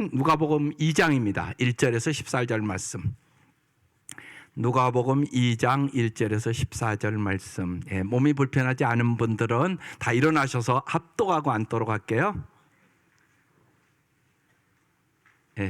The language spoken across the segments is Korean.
누가복음 2장입니다. 1절에서 14절 말씀. 누가복음 2장 1절에서 14절 말씀. 몸이 불편하지 않은 분들은 다 일어나셔서 합독하고 앉도록 할게요.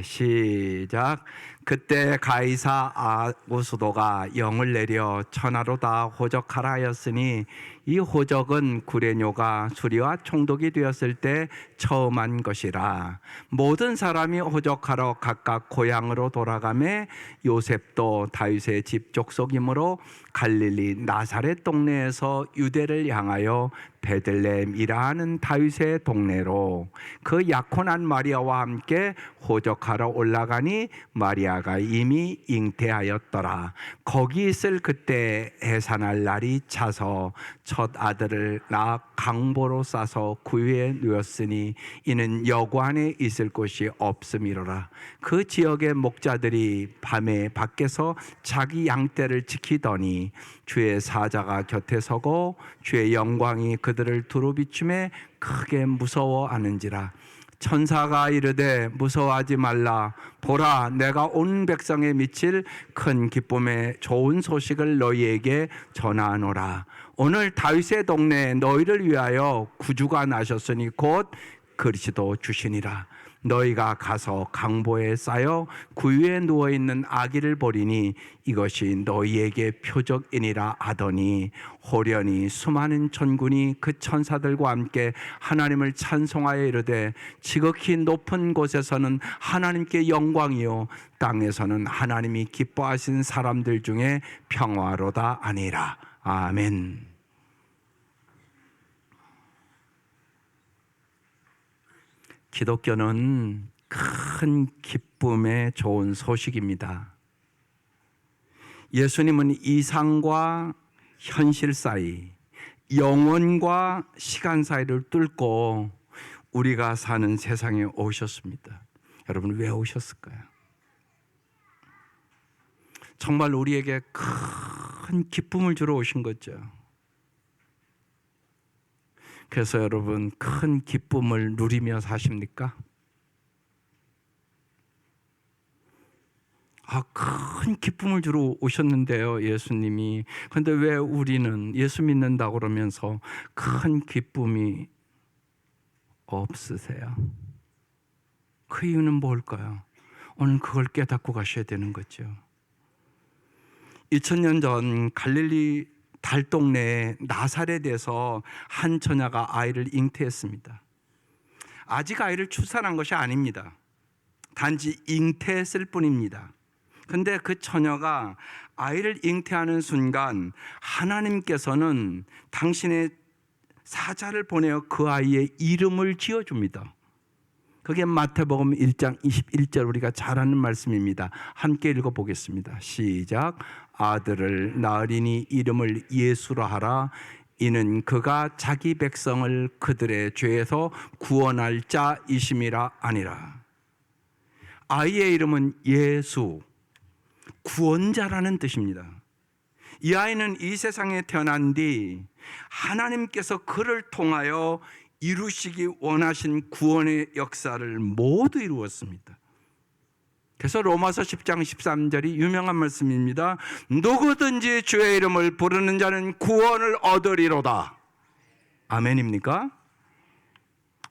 시작. 그때 가이사 아구스도가 영을 내려 천하로 다 호적하라 하였으니 이 호적은 구레뇨가 수리와 총독이 되었을 때 처음 한 것이라. 모든 사람이 호적하러 각각 고향으로 돌아가매 요셉도 다윗의 집 족속이므로 갈릴리 나사렛 동네에서 유대를 향하여 베들레헴이라 하는 다윗의 동네로 그 약혼한 마리아와 함께 호적하러 올라가니 마리아가 이미 잉태하였더라. 거기 있을 그때 해산할 날이 차서 첫 아들을 낳아 강보로 싸서 구유에 누웠으니 이는 여고 안에 있을 곳이 없음이로라. 그 지역의 목자들이 밤에 밖에서 자기 양떼를 지키더니 주의 사자가 곁에 서고 주의 영광이 그들을 두루비춤에 크게 무서워하는지라. 천사가 이르되 무서워하지 말라. 보라, 내가 온 백성에 미칠 큰 기쁨의 좋은 소식을 너희에게 전하노라. 오늘 다윗의 동네에 너희를 위하여 구주가 나셨으니 곧 그리스도 주시니라. 너희가 가서 강보에 쌓여 구유에 누워있는 아기를 보리니 이것이 너희에게 표적이니라 하더니 호련히 수많은 천군이 그 천사들과 함께 하나님을 찬송하여 이르되 지극히 높은 곳에서는 하나님께 영광이요 땅에서는 하나님이 기뻐하신 사람들 중에 평화로다 아니라. 아멘. 기독교는 큰 기쁨의 좋은 소식입니다. 예수님은 이상과 현실 사이, 영원과 시간 사이를 뚫고 우리가 사는 세상에 오셨습니다. 여러분, 왜 오셨을까요? 정말 우리에게 큰 기쁨을 주러 오신 거죠. 그래서 여러분, 큰 기쁨을 누리며 사십니까? 큰 기쁨을 주러 오셨는데요, 예수님이. 그런데 왜 우리는 예수 믿는다고 그러면서 큰 기쁨이 없으세요? 그 이유는 뭘까요? 오늘 그걸 깨닫고 가셔야 되는 거죠. 2000년 전 갈릴리 달동네의 나사렛에서 한 처녀가 아이를 잉태했습니다. 아직 아이를 출산한 것이 아닙니다. 단지 잉태했을 뿐입니다. 그런데 그 처녀가 아이를 잉태하는 순간 하나님께서는 당신의 사자를 보내어 그 아이의 이름을 지어줍니다. 그게 마태복음 1장 21절 우리가 잘 아는 말씀입니다. 함께 읽어보겠습니다. 시작. 아들을 낳으리니 이름을 예수라 하라. 이는 그가 자기 백성을 그들의 죄에서 구원할 자이심이라 아니라. 아이의 이름은 예수, 구원자라는 뜻입니다. 이 아이는 이 세상에 태어난 뒤 하나님께서 그를 통하여 이루시기 원하신 구원의 역사를 모두 이루었습니다. 그래서 로마서 10장 13절이 유명한 말씀입니다. 누구든지 주의 이름을 부르는 자는 구원을 얻으리로다. 아멘입니까?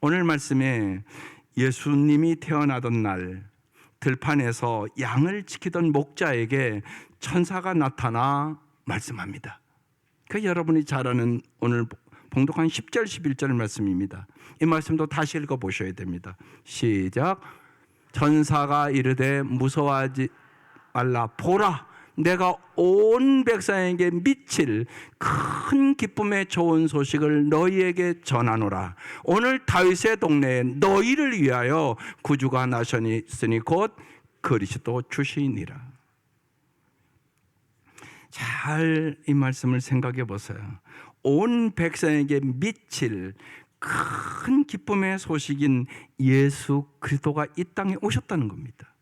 오늘 말씀에 예수님이 태어나던 날 들판에서 양을 지키던 목자에게 천사가 나타나 말씀합니다. 그 여러분이 잘 아는 오늘 봉독한 10절 11절 말씀입니다. 이 말씀도 다시 읽어보셔야 됩니다. 시작. 천사가 이르되 무서워하지 말라. 보라, 내가 온 백성에게 미칠 큰 기쁨의 좋은 소식을 너희에게 전하노라. 오늘 다윗의 동네에 너희를 위하여 구주가 나셨으니 곧 그리스도 주시니라. 잘 이 말씀을 생각해 보세요. 온 백성에게 미칠 큰 기쁨의 소식인 예수 그리스도가 이 땅에 오셨다는 겁니다.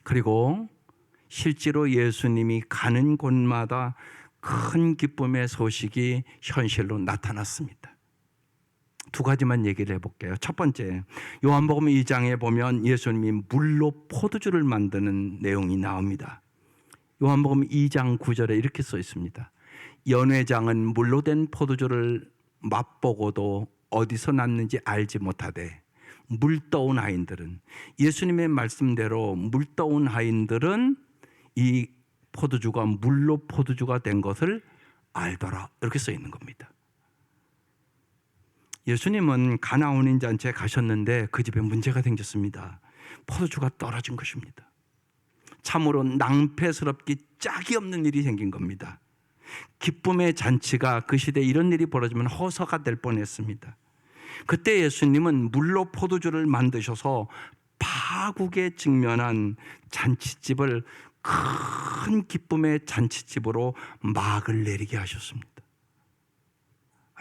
그리고 실제로 예수님이 가는 곳마다 큰 기쁨의 소식이 현실로 나타났습니다. 두 가지만 얘기를 해볼게요. 첫 번째, 요한복음 2장에 보면 예수님이 물로 포도주를 만드는 내용이 나옵니다. 요한복음 2장 9절에 이렇게 써 있습니다. 연회장은 물로 된 포도주를 맛보고도 어디서 났는지 알지 못하되, 물떠온 하인들은, 예수님의 말씀대로 물떠온 하인들은 이 포도주가 물로 포도주가 된 것을 알더라, 이렇게 써 있는 겁니다. 예수님은 가나온인 잔치에 가셨는데 그 집에 문제가 생겼습니다. 포도주가 떨어진 것입니다. 참으로 낭패스럽기 짝이 없는 일이 생긴 겁니다. 기쁨의 잔치가 그 시대에 이런 일이 벌어지면 허사가 될 뻔했습니다. 그때 예수님은 물로 포도주를 만드셔서 파국에 직면한 잔치집을 큰 기쁨의 잔치집으로 막을 내리게 하셨습니다.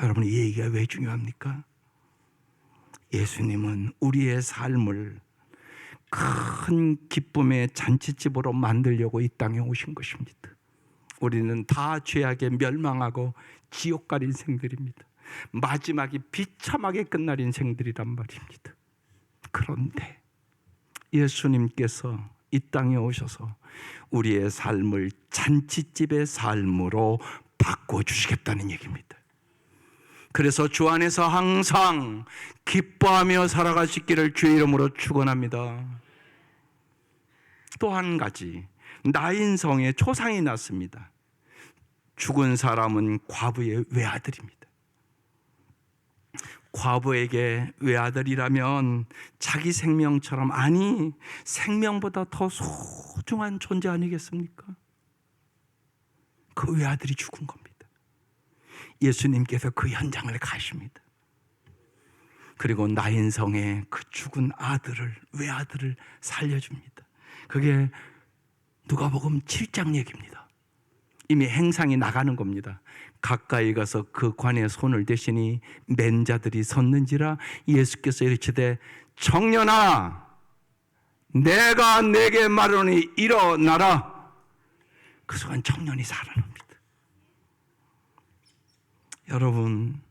여러분, 이 얘기가 왜 중요합니까? 예수님은 우리의 삶을 큰 기쁨의 잔치집으로 만들려고 이 땅에 오신 것입니다. 우리는 다 죄악에 멸망하고 지옥 갈 인생들입니다. 마지막이 비참하게 끝날 인생들이란 말입니다. 그런데 예수님께서 이 땅에 오셔서 우리의 삶을 잔치집의 삶으로 바꿔주시겠다는 얘기입니다. 그래서 주 안에서 항상 기뻐하며 살아가시기를 주의 이름으로 축원합니다. 또 한 가지, 나인성에 초상이 났습니다. 죽은 사람은 과부의 외아들입니다. 과부에게 외아들이라면 자기 생명처럼, 아니 생명보다 더 소중한 존재 아니겠습니까? 그 외아들이 죽은 겁니다. 예수님께서 그 현장을 가십니다. 그리고 나인성에 그 죽은 아들을, 외아들을 살려줍니다. 그게 누가복음 7장 얘기입니다. 이미 행상이 나가는 겁니다. 가까이 가서 그 관에 손을 대시니 맨 자들이 섰는지라 예수께서 이르시되 청년아, 내가 네게 말하노니 일어나라. 그 순간 청년이 살아납니다. 여러분,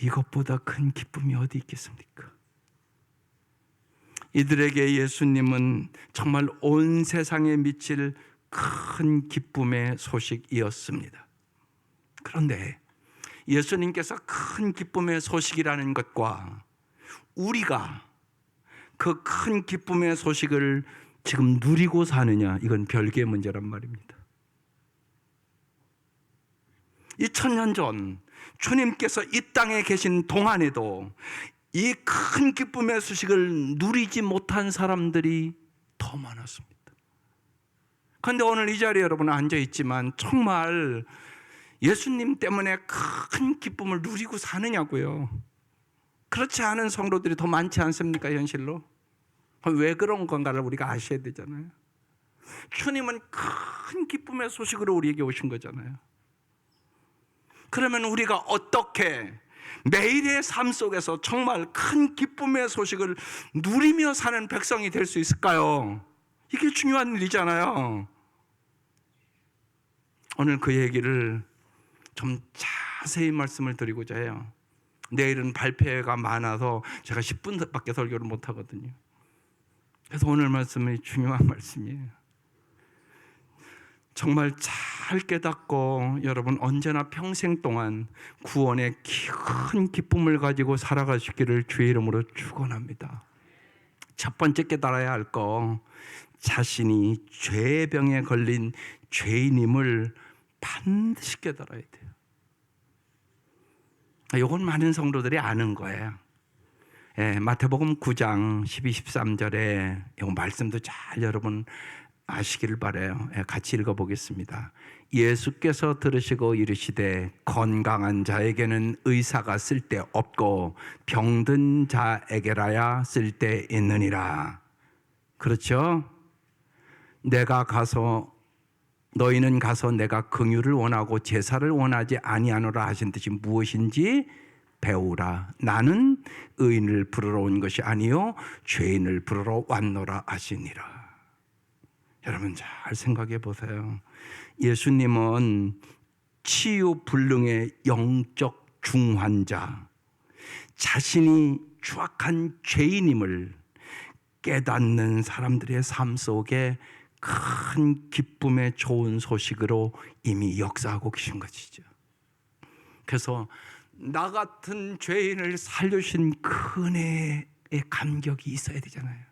이것보다 큰 기쁨이 어디 있겠습니까? 이들에게 예수님은 정말 온 세상에 미칠 큰 기쁨의 소식이었습니다. 그런데 예수님께서 큰 기쁨의 소식이라는 것과 우리가 그 큰 기쁨의 소식을 지금 누리고 사느냐, 이건 별개의 문제란 말입니다. 2000년 전 주님께서 이 땅에 계신 동안에도 이 큰 기쁨의 소식을 누리지 못한 사람들이 더 많았습니다. 그런데 오늘 이 자리에 여러분 앉아 있지만 정말 예수님 때문에 큰 기쁨을 누리고 사느냐고요. 그렇지 않은 성도들이 더 많지 않습니까, 현실로? 왜 그런 건가를 우리가 아셔야 되잖아요. 주님은 큰 기쁨의 소식으로 우리에게 오신 거잖아요. 그러면 우리가 어떻게 매일의 삶 속에서 정말 큰 기쁨의 소식을 누리며 사는 백성이 될 수 있을까요? 이게 중요한 일이잖아요. 오늘 그 얘기를 좀 자세히 말씀을 드리고자 해요. 내일은 발표회가 많아서 제가 10분밖에 설교를 못 하거든요. 그래서 오늘 말씀이 중요한 말씀이에요. 정말 잘 깨닫고 여러분 언제나 평생 동안 구원의 큰 기쁨을 가지고 살아가시기를 주의 이름으로 축원합니다. 첫 번째 깨달아야 할 거, 자신이 죄의 병에 걸린 죄인임을 반드시 깨달아야 돼요. 이건 많은 성도들이 아는 거예요. 마태복음 9장 12, 13절에 이 말씀도 잘 여러분 아시기를 바라요. 같이 읽어보겠습니다. 예수께서 들으시고 이르시되 건강한 자에게는 의사가 쓸데없고 병든 자에게라야 쓸데있느니라. 그렇죠? 너희는 가서 내가 긍휼을 원하고 제사를 원하지 아니하노라 하신 뜻이 무엇인지 배우라. 나는 의인을 부르러 온 것이 아니요 죄인을 부르러 왔노라 하시니라. 여러분 잘 생각해 보세요. 예수님은 치유 불능의 영적 중환자, 자신이 추악한 죄인임을 깨닫는 사람들의 삶 속에 큰 기쁨의 좋은 소식으로 이미 역사하고 계신 것이죠. 그래서 나 같은 죄인을 살려주신 그 은혜의 감격이 있어야 되잖아요.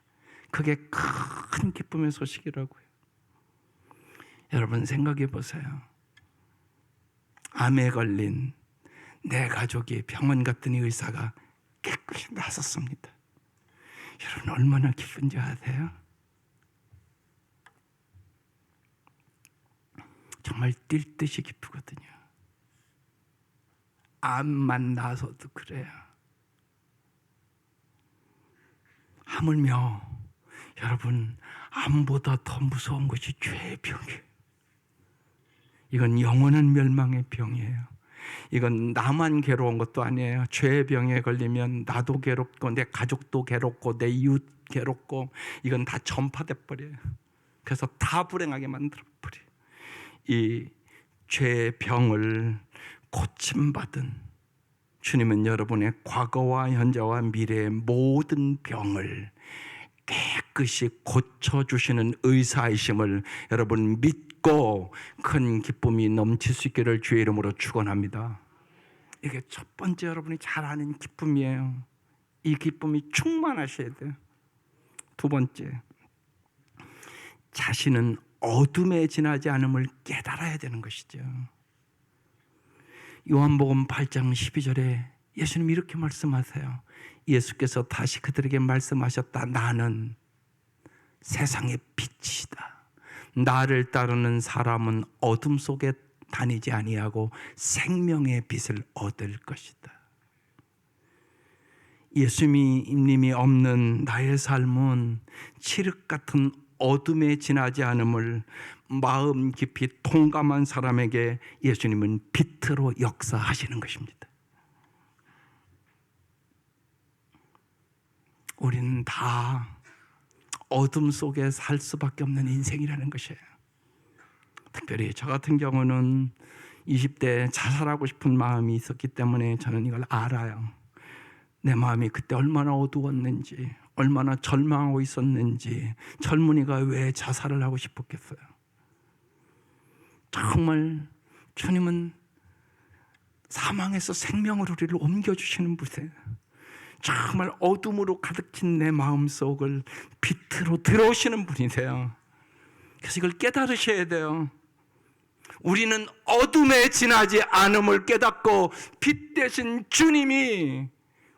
그게 큰 기쁨의 소식이라고요. 여러분 생각해 보세요. 암에 걸린 내 가족이 병원 갔더니 의사가 깨끗이 나섰습니다. 여러분 얼마나 기쁜지 아세요? 정말 뛸 듯이 기쁘거든요. 암만 나서도 그래요. 하물며 여러분 암보다 더 무서운 것이 죄의 병이에요. 이건 영원한 멸망의 병이에요. 이건 나만 괴로운 것도 아니에요. 죄의 병에 걸리면 나도 괴롭고 내 가족도 괴롭고 내 이웃 괴롭고 이건 다 전파돼 버려요. 그래서 다 불행하게 만들어 버려요. 이 죄의 병을 고침받은 주님은 여러분의 과거와 현재와 미래의 모든 병을 깨끗이 고쳐주시는 의사이심을 여러분 믿고 큰 기쁨이 넘칠 수 있기를 주의 이름으로 축원합니다. 이게 첫 번째 여러분이 잘 아는 기쁨이에요. 이 기쁨이 충만하셔야 돼요. 두 번째, 자신은 어둠에 지나지 않음을 깨달아야 되는 것이죠. 요한복음 8장 12절에 예수님이 이렇게 말씀하세요. 예수께서 다시 그들에게 말씀하셨다. 나는 세상의 빛이다. 나를 따르는 사람은 어둠 속에 다니지 아니하고 생명의 빛을 얻을 것이다. 예수님이 없는 나의 삶은 칠흑 같은 어둠에 지나지 않음을 마음 깊이 통감한 사람에게 예수님은 빛으로 역사하시는 것입니다. 우리는 다 어둠 속에 살 수밖에 없는 인생이라는 것이에요. 특별히 저 같은 경우는 20대 자살하고 싶은 마음이 있었기 때문에 저는 이걸 알아요. 내 마음이 그때 얼마나 어두웠는지, 얼마나 절망하고 있었는지, 젊은이가 왜 자살을 하고 싶었겠어요. 정말 주님은 사망에서 생명으로 우리를 옮겨주시는 분이세요. 정말 어둠으로 가득 찬 내 마음속을 빛으로 들어오시는 분이세요. 그래서 이걸 깨달으셔야 돼요. 우리는 어둠에 지나지 않음을 깨닫고 빛 대신 주님이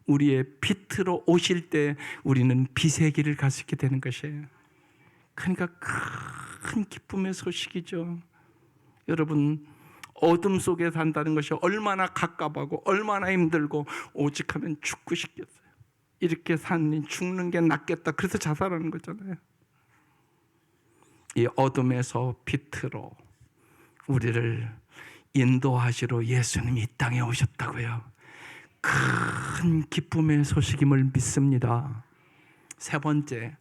우리의 빛으로 오실 때 우리는 빛의 길을 갈 수 있게 되는 것이에요. 그러니까 큰 기쁨의 소식이죠. 여러분 어둠 속에 산다는 것이 얼마나 갑갑하고 얼마나 힘들고 오직 하면 죽고 싶겠어요. 이렇게 사니 죽는 게 낫겠다. 그래서 자살하는 거잖아요. 이 어둠에서 빛으로 우리를 인도하시러 예수님이 이 땅에 오셨다고요. 큰 기쁨의 소식임을 믿습니다. 세 번째,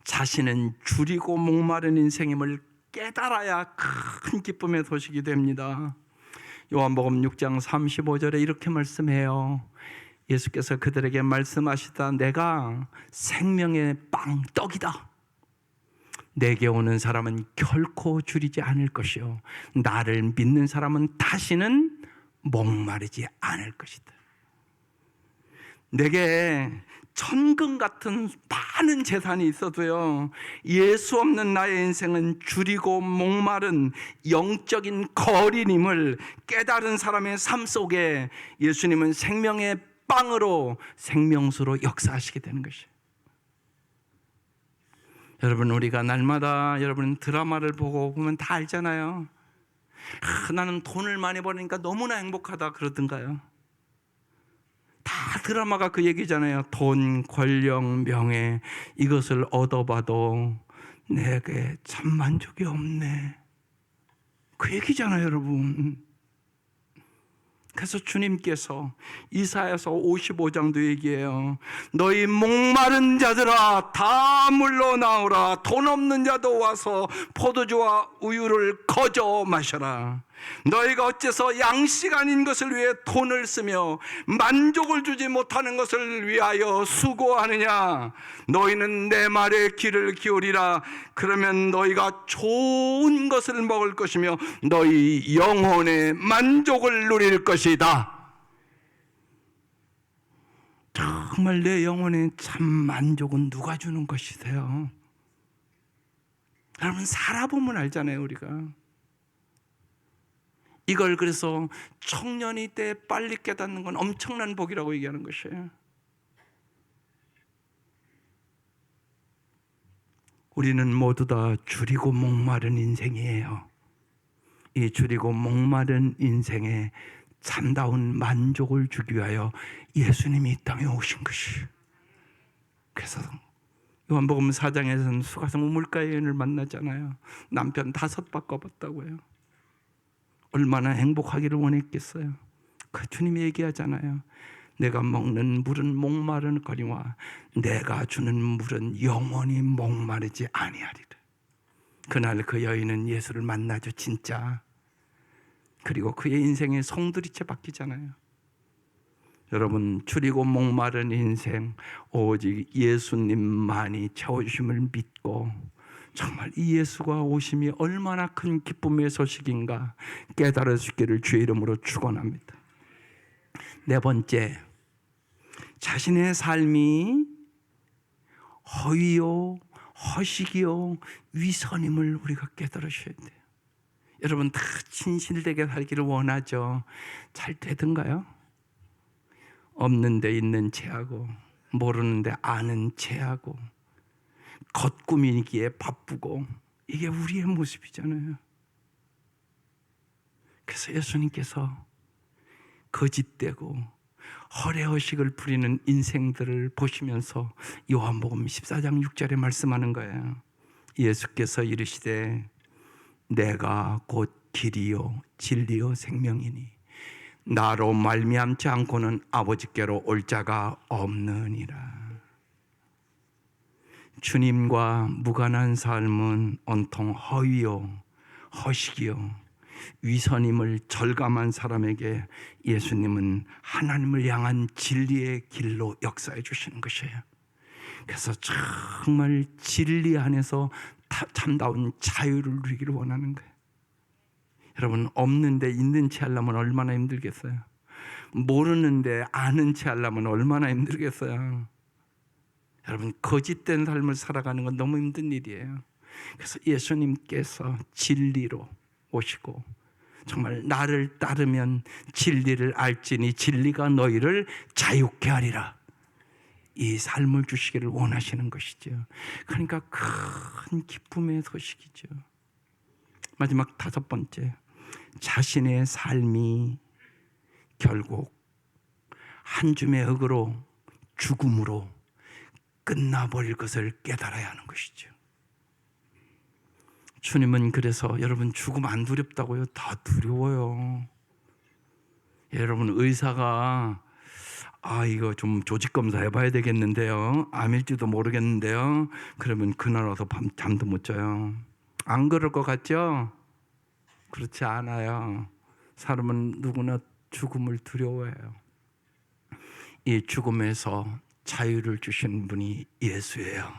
자신은 줄이고 목마른 인생임을 깨달아야 큰 기쁨의 소식이 됩니다. 요한복음 6장 35절에 이렇게 말씀해요. 예수께서 그들에게 말씀하시다. 내가 생명의 빵 떡이다. 내게 오는 사람은 결코 줄이지 않을 것이요 나를 믿는 사람은 다시는 목마르지 않을 것이다. 내게 천금 같은 많은 재산이 있어도요 예수 없는 나의 인생은 줄이고 목마른 영적인 거린임을 깨달은 사람의 삶 속에 예수님은 생명의 빵으로 생명수로 역사하시게 되는 것이에요. 여러분 우리가 날마다 여러분 드라마를 보고 보면 다 알잖아요. 나는 돈을 많이 버니까 너무나 행복하다 그러던가요. 다 드라마가 그 얘기잖아요. 돈, 권력, 명예 이것을 얻어봐도 내게 참 만족이 없네. 그 얘기잖아요 여러분. 그래서 주님께서 이사야서 55장도 얘기해요. 너희 목마른 자들아 다 물러나오라. 돈 없는 자도 와서 포도주와 우유를 거저 마셔라. 너희가 어째서 양식 아닌 것을 위해 돈을 쓰며 만족을 주지 못하는 것을 위하여 수고하느냐? 너희는 내 말에 귀를 기울이라. 그러면 너희가 좋은 것을 먹을 것이며 너희 영혼의 만족을 누릴 것이다. 정말 내 영혼의 참 만족은 누가 주는 것이세요? 여러분, 살아보면 알잖아요, 우리가. 이걸 그래서 청년이 때 빨리 깨닫는 건 엄청난 복이라고 얘기하는 것이에요. 우리는 모두 다 줄이고 목마른 인생이에요. 이 줄이고 목마른 인생에 참다운 만족을 주기 위하여 예수님이 이 땅에 오신 것이. 그래서 요한복음 4장에서는 수가성 우물가의 여인을 만나잖아요. 남편 5 바꿔봤다고요. 얼마나 행복하기를 원했겠어요. 그 주님이 얘기하잖아요. 내가 먹는 물은 목마른 거리와 내가 주는 물은 영원히 목마르지 아니하리라. 그날 그 여인은 예수를 만나죠, 진짜. 그리고 그의 인생의 송두리째 바뀌잖아요. 여러분, 줄이고 목마른 인생, 오직 예수님만이 채워주심을 믿고 정말 이 예수가 오심이 얼마나 큰 기쁨의 소식인가 깨달을 수 있기를 주의 이름으로 축원합니다. 4번째, 자신의 삶이 허위요, 허식이요, 위선임을 우리가 깨달으셔야 돼요. 여러분, 다 진실되게 살기를 원하죠. 잘 되던가요? 없는 데 있는 체하고 모르는 데 아는 체하고 겉꾸미기에 바쁘고, 이게 우리의 모습이잖아요. 그래서 예수님께서 거짓되고 허례허식을 부리는 인생들을 보시면서 요한복음 14장 6절에 말씀하는 거예요. 예수께서 이르시되 내가 곧 길이요 진리요 생명이니 나로 말미암지 않고는 아버지께로 올 자가 없느니라. 주님과 무관한 삶은 온통 허위요 허식이요 위선임을 절감한 사람에게 예수님은 하나님을 향한 진리의 길로 역사해 주시는 것이에요. 그래서 정말 진리 안에서 참다운 자유를 누리기를 원하는 거예요. 여러분, 없는데 있는 채 하려면 얼마나 힘들겠어요? 모르는데 아는 채 하려면 얼마나 힘들겠어요? 여러분, 거짓된 삶을 살아가는 건 너무 힘든 일이에요. 그래서 예수님께서 진리로 오시고 정말 나를 따르면 진리를 알지니 진리가 너희를 자유케 하리라. 이 삶을 주시기를 원하시는 것이죠. 그러니까 큰 기쁨의 소식이죠. 마지막 5번째, 자신의 삶이 결국 한 줌의 흙으로 죽음으로 끝나버릴 것을 깨달아야 하는 것이죠. 주님은 그래서 여러분 죽음 안 두렵다고요? 다 두려워요. 여러분, 의사가 이거 좀 조직검사 해봐야 되겠는데요, 암일지도 모르겠는데요, 그러면 그날 와서 밤 잠도 못 자요. 안 그럴 것 같죠? 그렇지 않아요. 사람은 누구나 죽음을 두려워해요. 이 죽음에서 자유를 주신 분이 예수예요.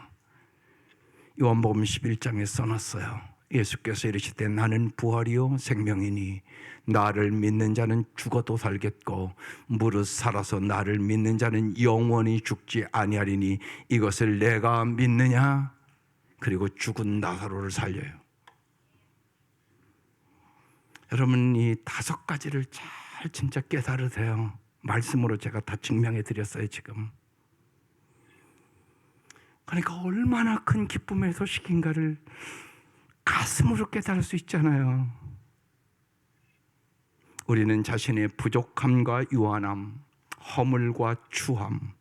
요한복음 11장에 써놨어요. 예수께서 이르시되 나는 부활이요 생명이니 나를 믿는 자는 죽어도 살겠고 무릇 살아서 나를 믿는 자는 영원히 죽지 아니하리니 이것을 내가 믿느냐? 그리고 죽은 나사로를 살려요. 여러분, 이 5가지를 잘 진짜 깨달으세요. 말씀으로 제가 다 증명해 드렸어요 지금. 그러니까 얼마나 큰 기쁨의 소식인가를 가슴으로 깨달을 수 있잖아요. 우리는 자신의 부족함과 유한함, 허물과 추함,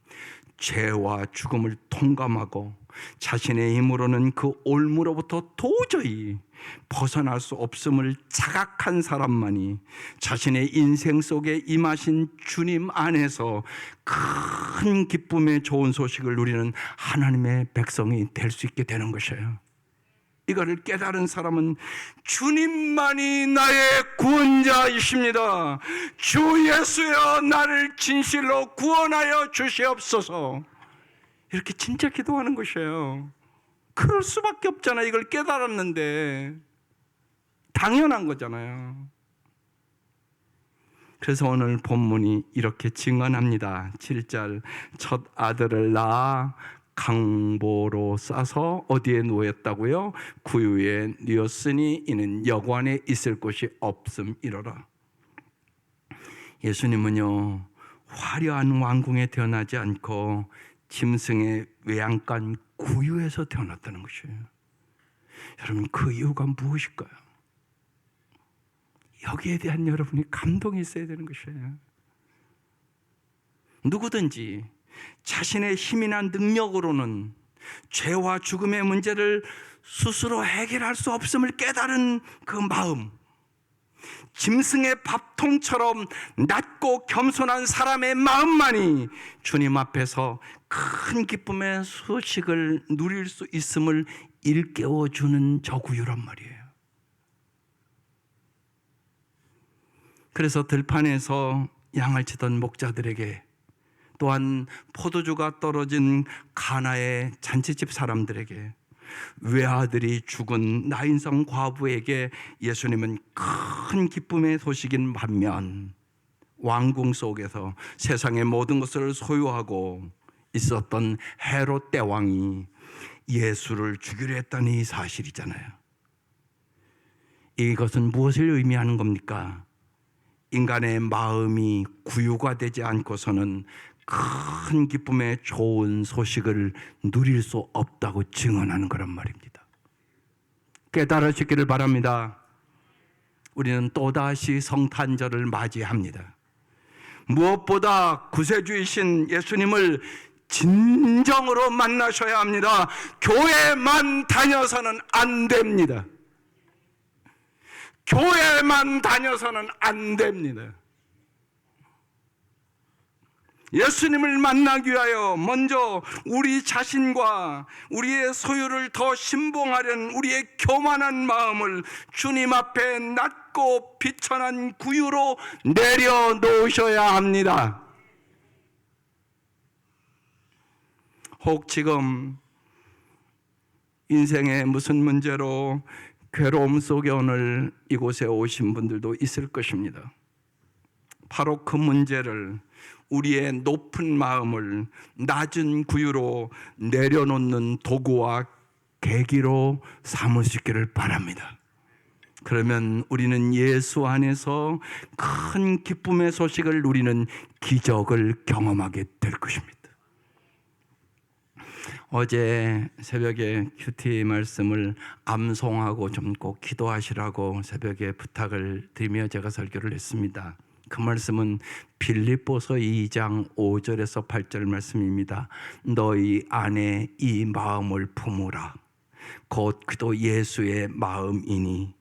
죄와 죽음을 통감하고 자신의 힘으로는 그 올무로부터 도저히 벗어날 수 없음을 자각한 사람만이 자신의 인생 속에 임하신 주님 안에서 큰 기쁨의 좋은 소식을 누리는 하나님의 백성이 될 수 있게 되는 것이에요. 이거를 깨달은 사람은 주님만이 나의 구원자이십니다. 주 예수여 나를 진실로 구원하여 주시옵소서. 이렇게 진짜 기도하는 것이에요. 그럴 수밖에 없잖아요. 이걸 깨달았는데 당연한 거잖아요. 그래서 오늘 본문이 이렇게 증언합니다. 7절 첫 아들을 낳아 강보로 싸서 어디에 누웠다고요? 구유에 누웠으니 이는 여관에 있을 곳이 없음이로라. 예수님은요 화려한 왕궁에 태어나지 않고 짐승의 외양간 구유에서 태어났다는 것이에요. 여러분 그 이유가 무엇일까요? 여기에 대한 여러분이 감동이 있어야 되는 것이에요. 누구든지 자신의 힘이나 능력으로는 죄와 죽음의 문제를 스스로 해결할 수 없음을 깨달은 그 마음, 짐승의 밥통처럼 낮고 겸손한 사람의 마음만이 주님 앞에서 큰 기쁨의 소식을 누릴 수 있음을 일깨워주는 저 구유란 말이에요. 그래서 들판에서 양을 치던 목자들에게, 또한 포도주가 떨어진 가나의 잔치집 사람들에게, 외아들이 죽은 나인성 과부에게 예수님은 큰 기쁨의 소식인 반면 왕궁 속에서 세상의 모든 것을 소유하고 있었던 헤롯 대왕이 예수를 죽이려 했다는 이 사실이잖아요. 이것은 무엇을 의미하는 겁니까? 인간의 마음이 구유가 되지 않고서는 큰 기쁨의 좋은 소식을 누릴 수 없다고 증언하는 거란 말입니다. 깨달으시기를 바랍니다. 우리는 또다시 성탄절을 맞이합니다. 무엇보다 구세주이신 예수님을 진정으로 만나셔야 합니다. 교회만 다녀서는 안 됩니다. 교회만 다녀서는 안 됩니다. 예수님을 만나기 위하여 먼저 우리 자신과 우리의 소유를 더 신봉하려는 우리의 교만한 마음을 주님 앞에 낮고 비천한 구유로 내려놓으셔야 합니다. 혹 지금 인생의 무슨 문제로 괴로움 속에 오늘 이곳에 오신 분들도 있을 것입니다. 바로 그 문제를 우리의 높은 마음을 낮은 구유로 내려놓는 도구와 계기로 삼을 수 있기를 바랍니다. 그러면 우리는 예수 안에서 큰 기쁨의 소식을 누리는 기적을 경험하게 될 것입니다. 어제 새벽에 큐티 말씀을 암송하고 좀 꼭 기도하시라고 새벽에 부탁을 드리며 제가 설교를 했습니다. 그 말씀은 빌립보서 2장 5절에서 8절 말씀입니다. 너희 안에 이 마음을 품으라. 곧 그도 예수의 마음이니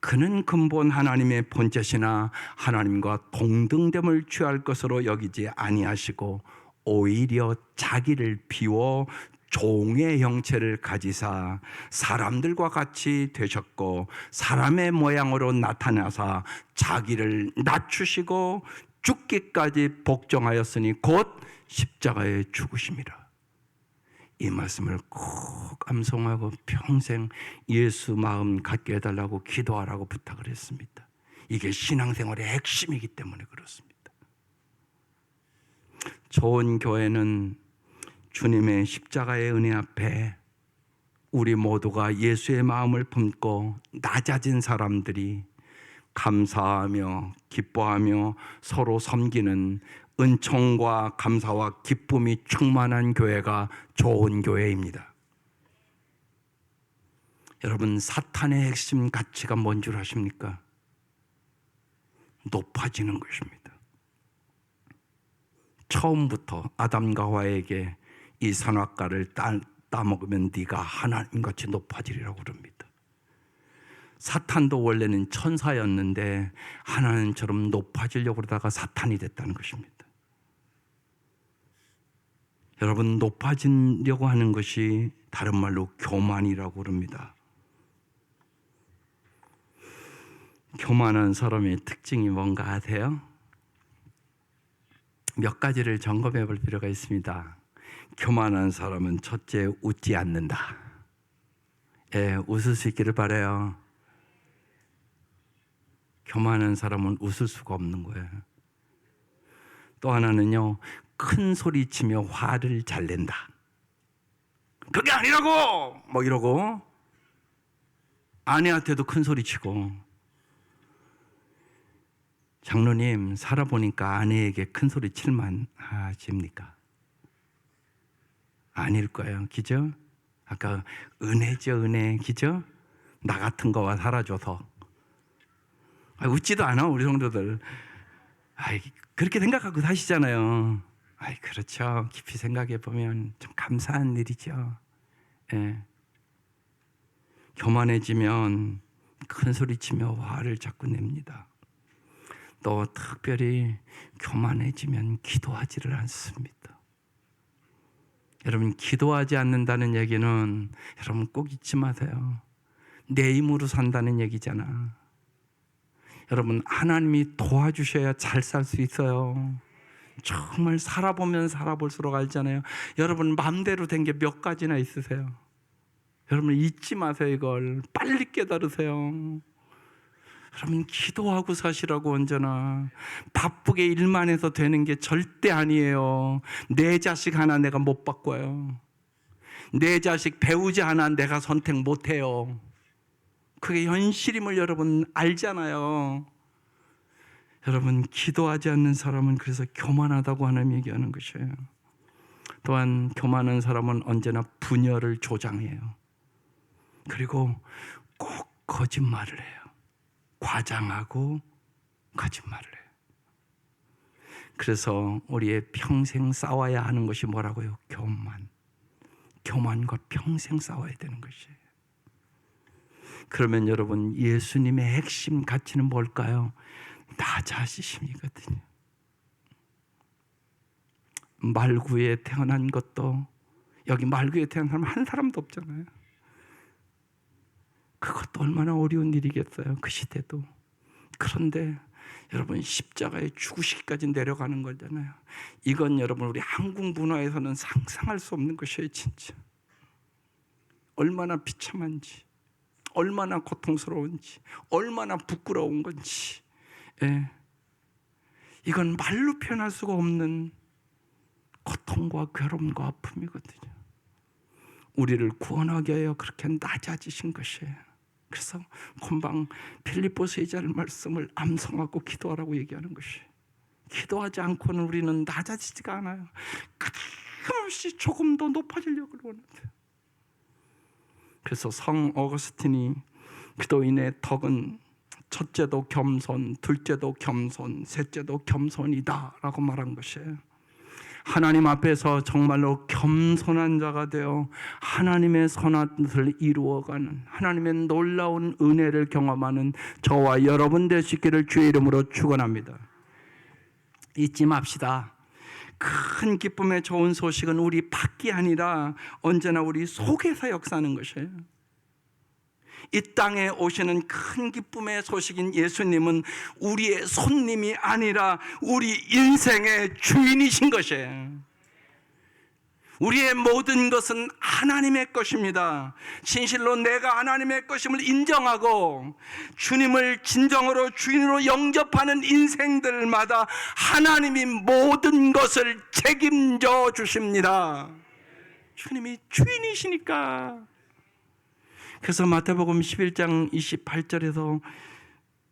그는 근본 하나님의 본체시나 하나님과 동등됨을 취할 것으로 여기지 아니하시고 오히려 자기를 비워 종의 형체를 가지사 사람들과 같이 되셨고 사람의 모양으로 나타나사 자기를 낮추시고 죽기까지 복종하였으니 곧 십자가에 죽으심이라. 이 말씀을 꼭 암송하고 평생 예수 마음 갖게 해달라고 기도하라고 부탁을 했습니다. 이게 신앙생활의 핵심이기 때문에 그렇습니다. 좋은 교회는 주님의 십자가의 은혜 앞에 우리 모두가 예수의 마음을 품고 낮아진 사람들이 감사하며 기뻐하며 서로 섬기는 은총과 감사와 기쁨이 충만한 교회가 좋은 교회입니다. 여러분, 사탄의 핵심 가치가 뭔 줄 아십니까? 높아지는 것입니다. 처음부터 아담과 하와에게 이 선악과를 따먹으면 네가 하나님같이 높아지리라고 그럽니다. 사탄도 원래는 천사였는데 하나님처럼 높아지려고 그러다가 사탄이 됐다는 것입니다. 여러분, 높아지려고 하는 것이 다른 말로 교만이라고 그럽니다. 교만한 사람의 특징이 뭔가 아세요? 몇 가지를 점검해 볼 필요가 있습니다. 교만한 사람은 첫째, 웃지 않는다. 예, 웃을 수 있기를 바라요. 교만한 사람은 웃을 수가 없는 거예요. 또 하나는요, 큰 소리 치며 화를 잘 낸다. 그게 아니라고! 뭐 이러고, 아내한테도 큰 소리 치고. 장로님, 살아보니까 아내에게 큰 소리 칠만 하십니까? 아닐 거예요. 그죠? 아까 은혜죠, 은혜. 그죠? 나 같은 거와 살아줘서. 웃지도 않아, 우리 성도들. 그렇게 생각하고 사시잖아요. 그렇죠. 깊이 생각해 보면 좀 감사한 일이죠. 예. 교만해지면 큰 소리 치며 화를 자꾸 냅니다. 또 특별히 교만해지면 기도하지를 않습니다. 여러분, 기도하지 않는다는 얘기는 여러분 꼭 잊지 마세요. 내 힘으로 산다는 얘기잖아. 여러분, 하나님이 도와주셔야 잘 살 수 있어요. 정말 살아보면 살아볼수록 알잖아요. 여러분, 마음대로 된 게 몇 가지나 있으세요. 여러분, 잊지 마세요. 이걸 빨리 깨달으세요. 여러분, 기도하고 사시라고. 언제나 바쁘게 일만 해서 되는 게 절대 아니에요. 내 자식 하나 내가 못 바꿔요. 내 자식 배우지 않아 내가 선택 못 해요. 그게 현실임을 여러분 알잖아요. 여러분, 기도하지 않는 사람은 그래서 교만하다고 하나님 얘기하는 것이에요. 또한 교만한 사람은 언제나 분열을 조장해요. 그리고 꼭 거짓말을 해요. 과장하고 거짓말을 해요. 그래서 우리의 평생 싸워야 하는 것이 뭐라고요? 교만. 교만과 평생 싸워야 되는 것이에요. 그러면 여러분, 예수님의 핵심 가치는 뭘까요? 나 자신이거든요. 말구에 태어난 것도, 여기 말구에 태어난 사람 한 사람도 없잖아요. 그것도 얼마나 어려운 일이겠어요, 그 시대도. 그런데 여러분, 십자가에 죽으시기까지 내려가는 거잖아요. 이건 여러분, 우리 한국 문화에서는 상상할 수 없는 것이에요. 진짜 얼마나 비참한지, 얼마나 고통스러운지, 얼마나 부끄러운 건지. 예. 이건 말로 표현할 수가 없는 고통과 괴로움과 아픔이거든요. 우리를 구원하게 하여 그렇게 낮아지신 것이에요. 그래서 금방 빌립보서 2절 말씀을 암송하고 기도하라고 얘기하는 것이에요. 기도하지 않고는 우리는 낮아지지가 않아요. 끊임없이 조금 더 높아지려고 그러는데. 그래서 성 어거스틴이 기도인의 덕은 첫째도 겸손, 둘째도 겸손, 셋째도 겸손이다 라고 말한 것이에요. 하나님 앞에서 정말로 겸손한 자가 되어 하나님의 선한 뜻을 이루어가는, 하나님의 놀라운 은혜를 경험하는 저와 여러분 되시기를 주의 이름으로 축원합니다. 잊지 맙시다. 큰 기쁨의 좋은 소식은 우리 밖이 아니라 언제나 우리 속에서 역사하는 것이에요. 이 땅에 오시는 큰 기쁨의 소식인 예수님은 우리의 손님이 아니라 우리 인생의 주인이신 것이에요. 우리의 모든 것은 하나님의 것입니다. 진실로 내가 하나님의 것임을 인정하고 주님을 진정으로 주인으로 영접하는 인생들마다 하나님이 모든 것을 책임져 주십니다. 주님이 주인이시니까. 그래서 마태복음 11장 28절에서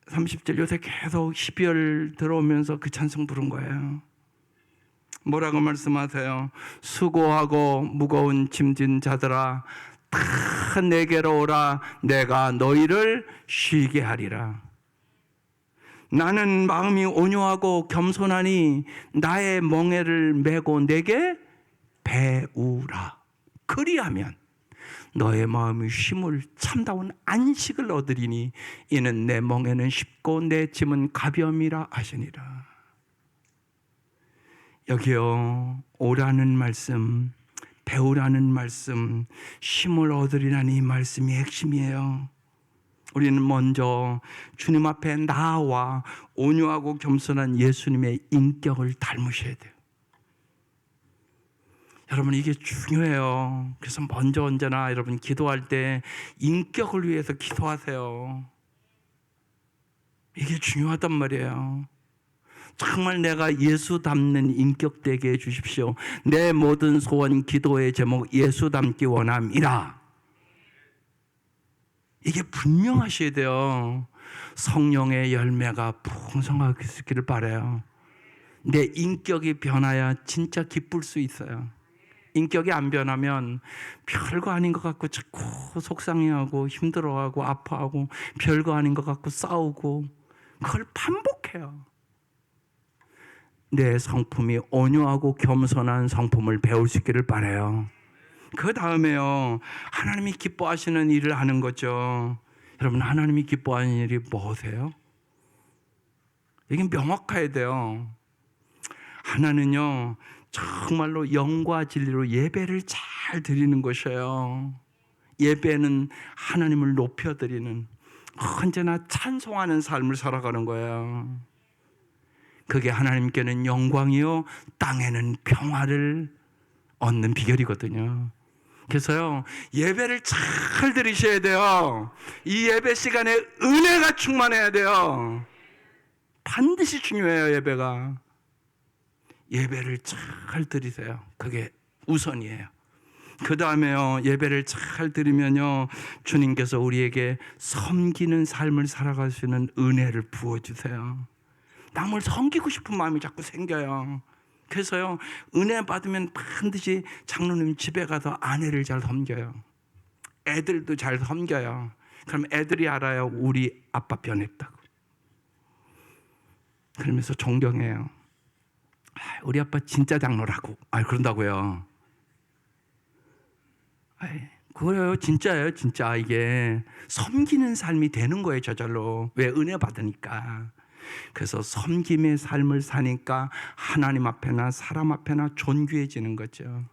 30절 요새 계속 12월 들어오면서 그 찬송 부른 거예요. 뭐라고 말씀하세요? 수고하고 무거운 짐진 자들아 다 내게로 오라. 내가 너희를 쉬게 하리라. 나는 마음이 온유하고 겸손하니 나의 멍에를 메고 내게 배우라. 그리하면 너의 마음이 쉼을 참다운 안식을 얻으리니 이는 내 멍에는 쉽고 내 짐은 가벼움이라 하시니라. 여기요, 오라는 말씀, 배우라는 말씀, 쉼을 얻으리라는 이 말씀이 핵심이에요. 우리는 먼저 주님 앞에 나와 온유하고 겸손한 예수님의 인격을 닮으셔야 돼요. 여러분, 이게 중요해요. 그래서 먼저 언제나 여러분 기도할 때 인격을 위해서 기도하세요. 이게 중요하단 말이에요. 정말 내가 예수 닮는 인격 되게 해주십시오. 내 모든 소원 기도의 제목 예수 닮기 원합니다. 이게 분명하셔야 돼요. 성령의 열매가 풍성하게 있기를 바라요. 내 인격이 변해야 진짜 기쁠 수 있어요. 인격이 안 변하면 별거 아닌 것 같고 자꾸 속상해하고 힘들어하고 아파하고 별거 아닌 것 같고 싸우고 그걸 반복해요. 내 성품이 온유하고 겸손한 성품을 배울 수 있기를 바라요. 그 다음에요, 하나님이 기뻐하시는 일을 하는 거죠. 여러분, 하나님이 기뻐하는 일이 뭐세요? 이게 명확해야 돼요. 하나는요, 정말로 영과 진리로 예배를 잘 드리는 것이에요. 예배는 하나님을 높여드리는, 언제나 찬송하는 삶을 살아가는 거예요. 그게 하나님께는 영광이요 땅에는 평화를 얻는 비결이거든요. 그래서요, 예배를 잘 드리셔야 돼요. 이 예배 시간에 은혜가 충만해야 돼요. 반드시 중요해요. 예배가. 예배를 잘 드리세요. 그게 우선이에요. 그 다음에요, 예배를 잘 드리면요, 주님께서 우리에게 섬기는 삶을 살아갈 수 있는 은혜를 부어주세요. 남을 섬기고 싶은 마음이 자꾸 생겨요. 그래서요, 은혜 받으면 반드시 장로님 집에 가서 아내를 잘 섬겨요. 애들도 잘 섬겨요. 그럼 애들이 알아요. 우리 아빠 변했다고. 그러면서 존경해요. 우리 아빠 진짜 장로라고. 그런다고요. 그거요, 진짜예요. 진짜 이게 섬기는 삶이 되는 거예요. 저절로. 왜? 은혜 받으니까. 그래서 섬김의 삶을 사니까 하나님 앞에나 사람 앞에나 존귀해지는 거죠.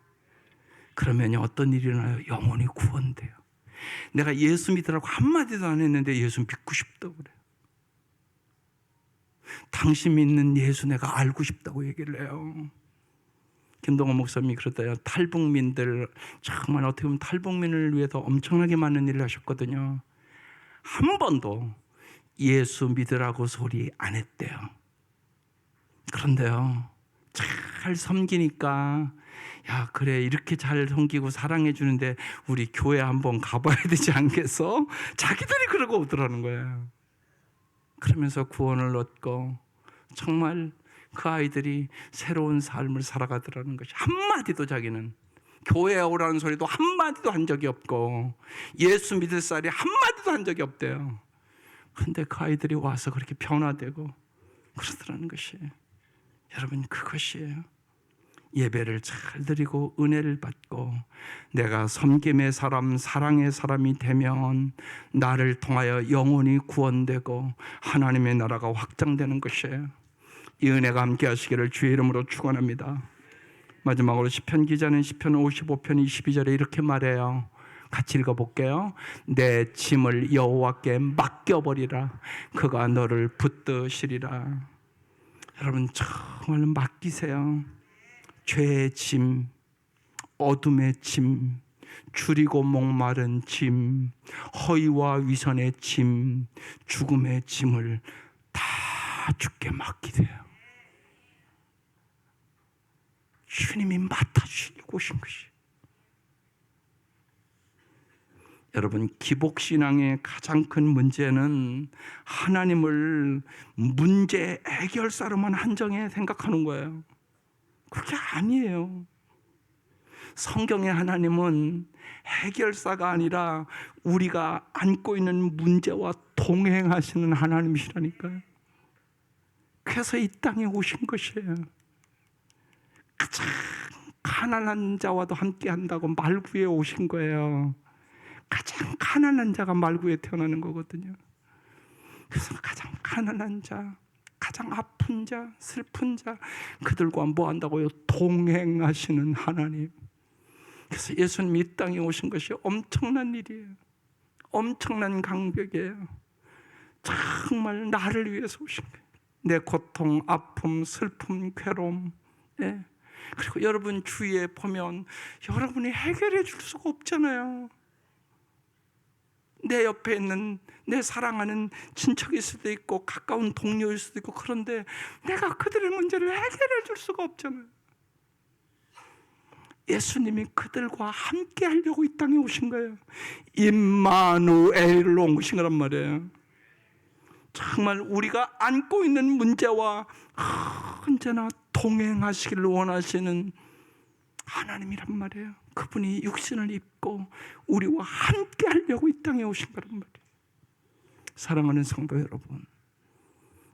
그러면 어떤 일이 일어나요? 영혼이 구원돼요. 내가 예수 믿으라고 한마디도 안 했는데 예수 믿고 싶다고 그래요. 당신 믿는 예수 내가 알고 싶다고 얘기를 해요. 김동원 목사님이 그러대요. 탈북민들, 정말 어떻게 보면 탈북민을 위해서 엄청나게 많은 일을 하셨거든요. 한 번도 예수 믿으라고 소리 안 했대요. 그런데요, 잘 섬기니까, 야, 그래, 이렇게 잘 섬기고 사랑해 주는데 우리 교회 한번 가봐야 되지 않겠어? 자기들이 그러고 오더라는 거예요. 그러면서 구원을 얻고 정말 그 아이들이 새로운 삶을 살아가더라는 것이, 한마디도 자기는 교회에 오라는 소리도 한마디도 한 적이 없고 예수 믿을 살이 한마디도 한 적이 없대요. 근데 그 아이들이 와서 그렇게 변화되고 그러더라는 것이에요. 여러분, 그것이에요. 예배를 잘 드리고 은혜를 받고 내가 섬김의 사람, 사랑의 사람이 되면 나를 통하여 영혼이 구원되고 하나님의 나라가 확장되는 것이에요. 이 은혜가 함께 하시기를 주의 이름으로 축원합니다. 마지막으로 시편 기자는 시편 55편 22절에 이렇게 말해요. 같이 읽어볼게요. 내 짐을 여호와께 맡겨버리라. 그가 너를 붙드시리라. 여러분, 정말 맡기세요. 죄의 짐, 어둠의 짐, 줄이고 목마른 짐, 허위와 위선의 짐, 죽음의 짐을 다 주께 맡기세요. 주님이 맡아주시려고 오신 것이. 여러분, 기복신앙의 가장 큰 문제는 하나님을 문제 해결사로만 한정해 생각하는 거예요. 그게 아니에요. 성경의 하나님은 해결사가 아니라 우리가 안고 있는 문제와 동행하시는 하나님이시라니까요. 그래서 이 땅에 오신 것이에요. 가장 가난한 자와도 함께 한다고 말구에 오신 거예요. 가장 가난한 자가 말구에 태어나는 거거든요. 그래서 가장 가난한 자, 가장 아픈 자, 슬픈 자, 그들과 뭐 한다고요? 동행하시는 하나님. 그래서 예수님이 이 땅에 오신 것이 엄청난 일이에요. 엄청난 강벽이에요. 정말 나를 위해서 오신 거예요. 내 고통, 아픔, 슬픔, 괴로움. 예. 그리고 여러분 주위에 보면 여러분이 해결해 줄 수가 없잖아요. 내 옆에 있는 내 사랑하는 친척일 수도 있고 가까운 동료일 수도 있고, 그런데 내가 그들의 문제를 해결해 줄 수가 없잖아요. 예수님이 그들과 함께 하려고 이 땅에 오신 거예요. 임마누엘로 오신 거란 말이에요. 정말 우리가 안고 있는 문제와 언제나 동행하시기를 원하시는 하나님이란 말이에요. 그분이 육신을 입고 우리와 함께 하려고 이 땅에 오신 거란 말이에요. 사랑하는 성도 여러분,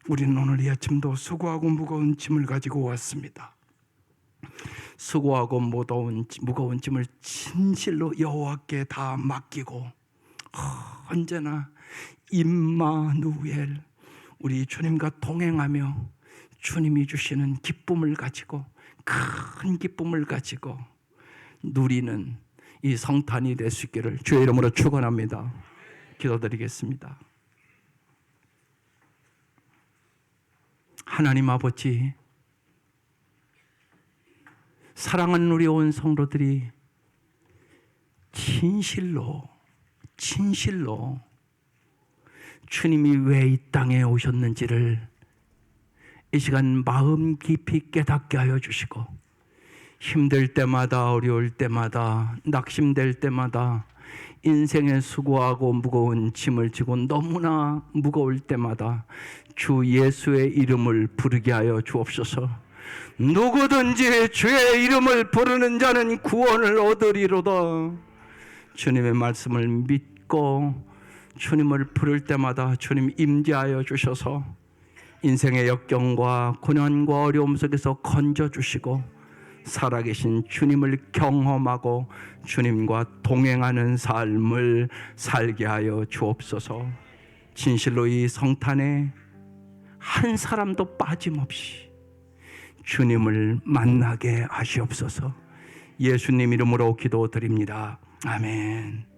우리는 오늘 이 아침도 수고하고 무거운 짐을 가지고 왔습니다. 수고하고 무거운 짐을 진실로 여호와께 다 맡기고 언제나 임마누엘, 우리 주님과 동행하며 주님이 주시는 기쁨을 가지고, 큰 기쁨을 가지고 누리는 이 성탄이 될 수 있기를 주의 이름으로 축원합니다. 기도드리겠습니다. 하나님 아버지, 사랑하는 우리 온 성도들이 진실로 주님이 왜 이 땅에 오셨는지를 이 시간 마음 깊이 깨닫게 하여 주시고, 힘들 때마다, 어려울 때마다, 낙심될 때마다, 인생에 수고하고 무거운 짐을 지고 너무나 무거울 때마다 주 예수의 이름을 부르게 하여 주옵소서. 누구든지 주의 이름을 부르는 자는 구원을 얻으리로다. 주님의 말씀을 믿고 주님을 부를 때마다 주님 임재하여 주셔서 인생의 역경과 고난과 어려움 속에서 건져주시고 살아계신 주님을 경험하고 주님과 동행하는 삶을 살게 하여 주옵소서. 진실로 이 성탄에 한 사람도 빠짐없이 주님을 만나게 하시옵소서. 예수님 이름으로 기도드립니다. 아멘.